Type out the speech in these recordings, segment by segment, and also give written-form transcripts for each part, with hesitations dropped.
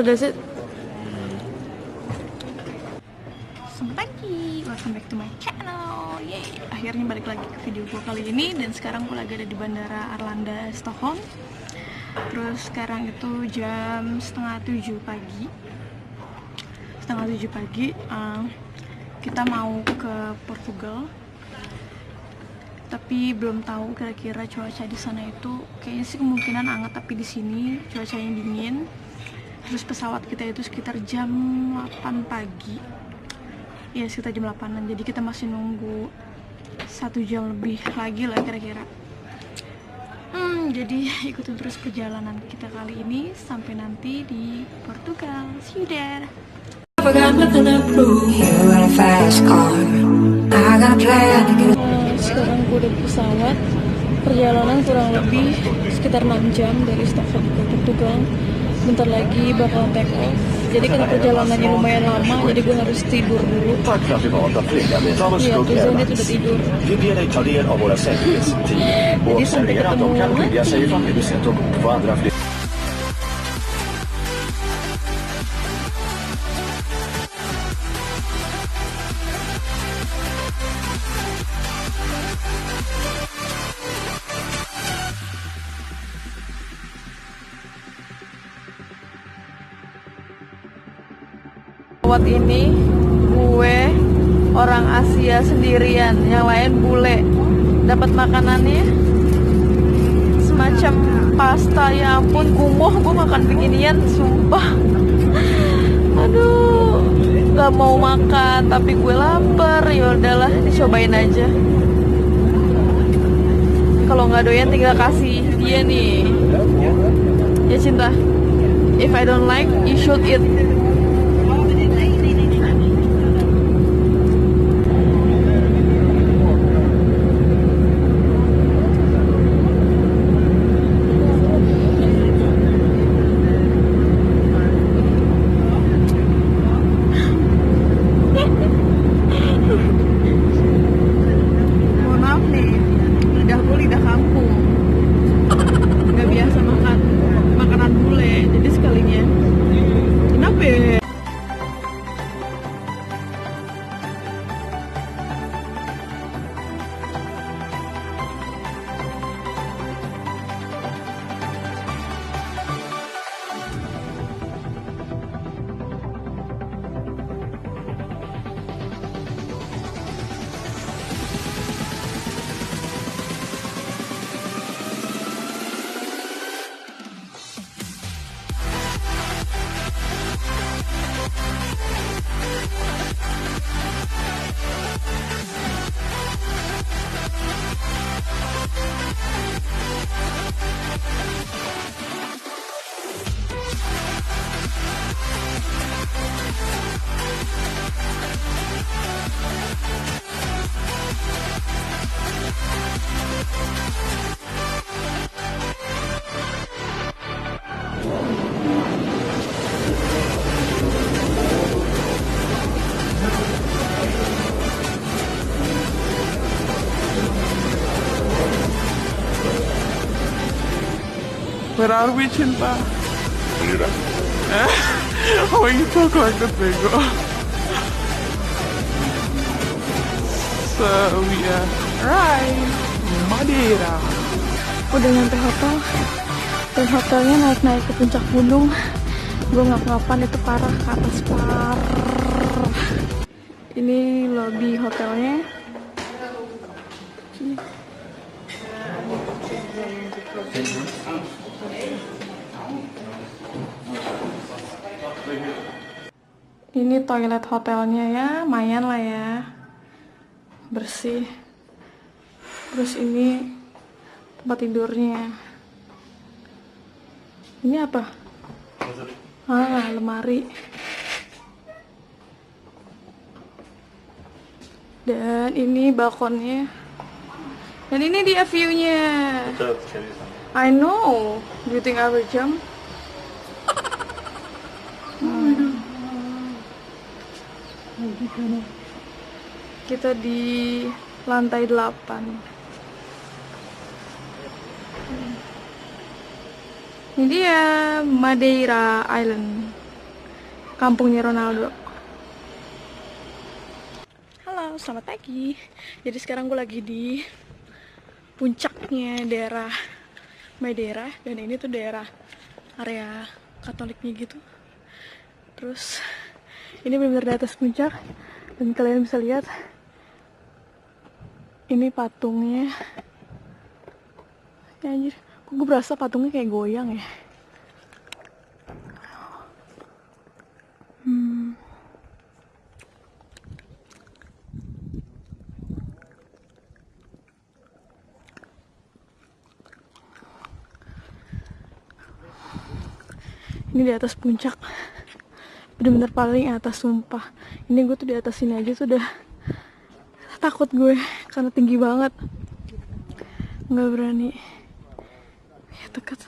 So that's it. Selamat pagi, welcome back to my channel. Yay, akhirnya balik lagi ke video gue kali ini. Dan sekarang gue lagi ada di Bandara Arlanda, Stockholm. Terus sekarang itu jam setengah 7 pagi. Kita mau ke Portugal. Tapi belum tahu kira-kira cuaca di sana itu kayaknya sih kemungkinan hangat, tapi di sini cuacanya dingin. Terus pesawat kita itu sekitar jam 8 pagi. Ya, sekitar jam 8-an. Jadi kita masih nunggu 1 jam lebih lagi lah kira-kira. Jadi ikutin terus perjalanan kita kali ini sampai nanti di Portugal. See you there. Sekarang gue udah di pesawat. Perjalanan kurang lebih sekitar 6 jam dari Stockholm ke Portugal. Bentar lagi bakal take off. Jadi karena perjalanannya lumayan lama, jadi gue harus tidur dulu. Iya, tujuan itu udah tidur. Jadi sampai ketemu nanti. Pesawat ini gue orang Asia sendirian, yang lain bule. Dapat makanannya semacam pasta, ya ampun kumuh, gue makan beginian sumpah. Aduh, gak mau makan tapi gue lapar. Ya udahlah, dicobain aja. Kalau nggak doyan tinggal kasih dia nih. Ya cinta, if I don't like, you should eat. Where are we, Chinta? Oh, you talk like that, Bego. So, we are right, Madeira. Udah nyampe hotel. Dan hotelnya naik-naik ke puncak gunung. Gue ngap-ngapan itu parah, ke atas parah. Ini lobby hotelnya. Ini toilet hotelnya ya, lumayan lah ya, bersih. Terus ini tempat tidurnya. Ini apa? Lemari. Dan ini balkonnya. Dan ini dia view-nya. I know. Do you think I will jump? Kita di lantai 8. Ini dia Madeira Island. kampungnya Ronaldo. Halo, selamat pagi. Jadi sekarang gue lagi di puncaknya daerah Madeira, dan ini tuh daerah area Katoliknya gitu. Terus ini benar-benar di atas puncak, dan kalian bisa lihat ini patungnya. Ya anjir, kok gue berasa patungnya kayak goyang ya. Ini di atas puncak, bener-bener paling atas, sumpah. Ini gue tuh di atas sini aja tuh udah takut gue karena tinggi banget, nggak berani ya deket.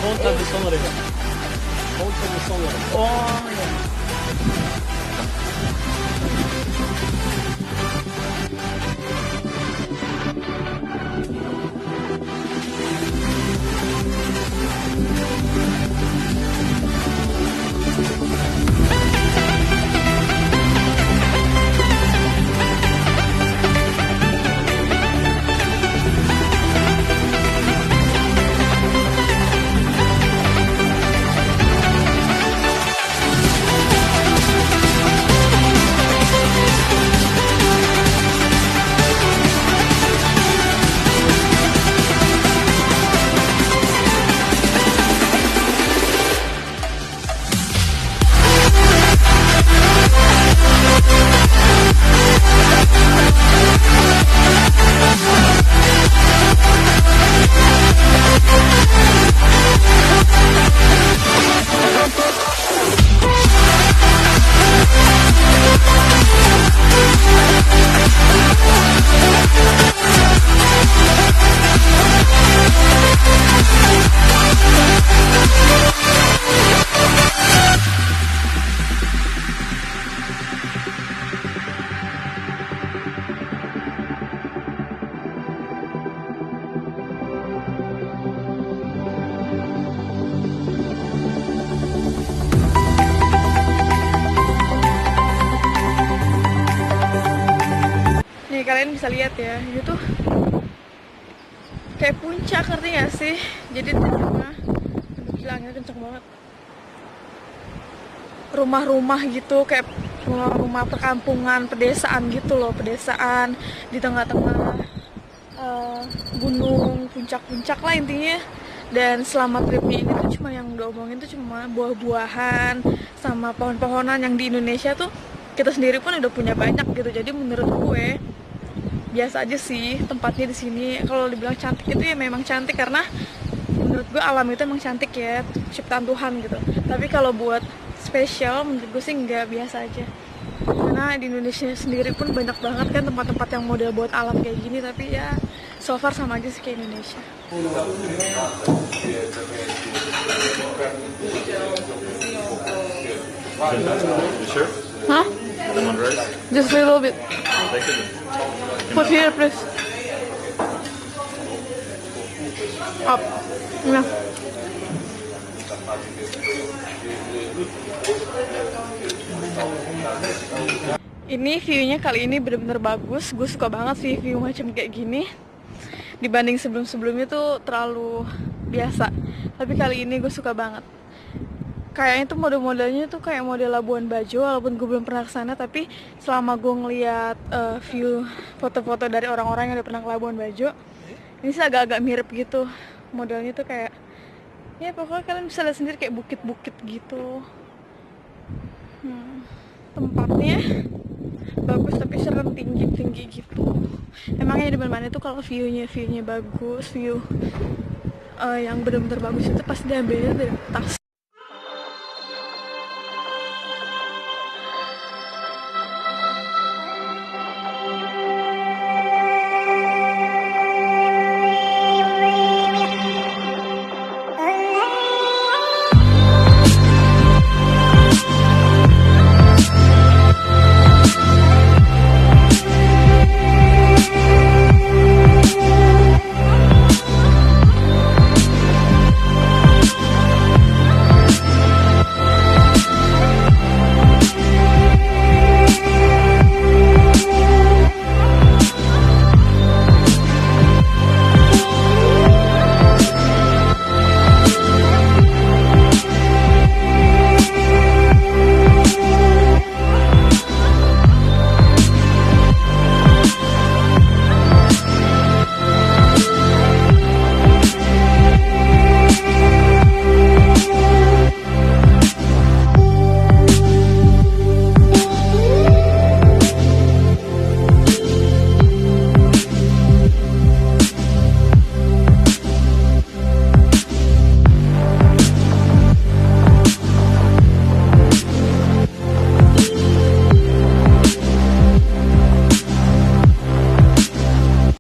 Ponta de Sonorense. Ponta de Sonorense. Oh ya. Kalian bisa lihat ya, ini tuh kayak puncak, ngerti gak sih? Jadi di tengah, gila anginnya kenceng banget. Rumah-rumah gitu, kayak rumah perkampungan, pedesaan gitu loh, pedesaan di tengah-tengah gunung, puncak-puncak lah intinya. Dan selama tripnya ini tuh cuma yang udah omongin tuh cuma buah-buahan sama pohon-pohonan yang di Indonesia tuh kita sendiri pun udah punya banyak gitu. Jadi menurut gue biasa aja sih tempatnya di sini. Kalau dibilang cantik itu ya memang cantik karena menurut gue alam itu emang cantik ya, ciptaan Tuhan gitu. Tapi kalau buat spesial menurut gue sih nggak, biasa aja. Karena di Indonesia sendiri pun banyak banget kan tempat-tempat yang model buat alam kayak gini, tapi ya So far sama aja sih kayak Indonesia. You sure? Hah? Lemon rice? Just a little bit. Take it. Put here, please. Up. Nah. Ini view-nya kali ini bener-bener bagus. Gue suka banget sih view macam kayak gini. Dibanding sebelum-sebelumnya tuh terlalu biasa. Tapi kali ini gue suka banget. Kayaknya tuh model-modelnya tuh kayak model Labuan Bajo, walaupun gue belum pernah kesana. Tapi selama gue ngeliat view foto-foto dari orang-orang yang udah pernah ke Labuan Bajo, ini sih agak-agak mirip gitu. Modelnya tuh kayak, ya pokoknya kalian bisa lihat sendiri kayak bukit-bukit gitu. Tempatnya bagus tapi serem, tinggi-tinggi gitu. Emangnya di mana-mana tuh kalau view-nya bagus, view yang bener-bener bagus itu pasti diambilnya dari atas.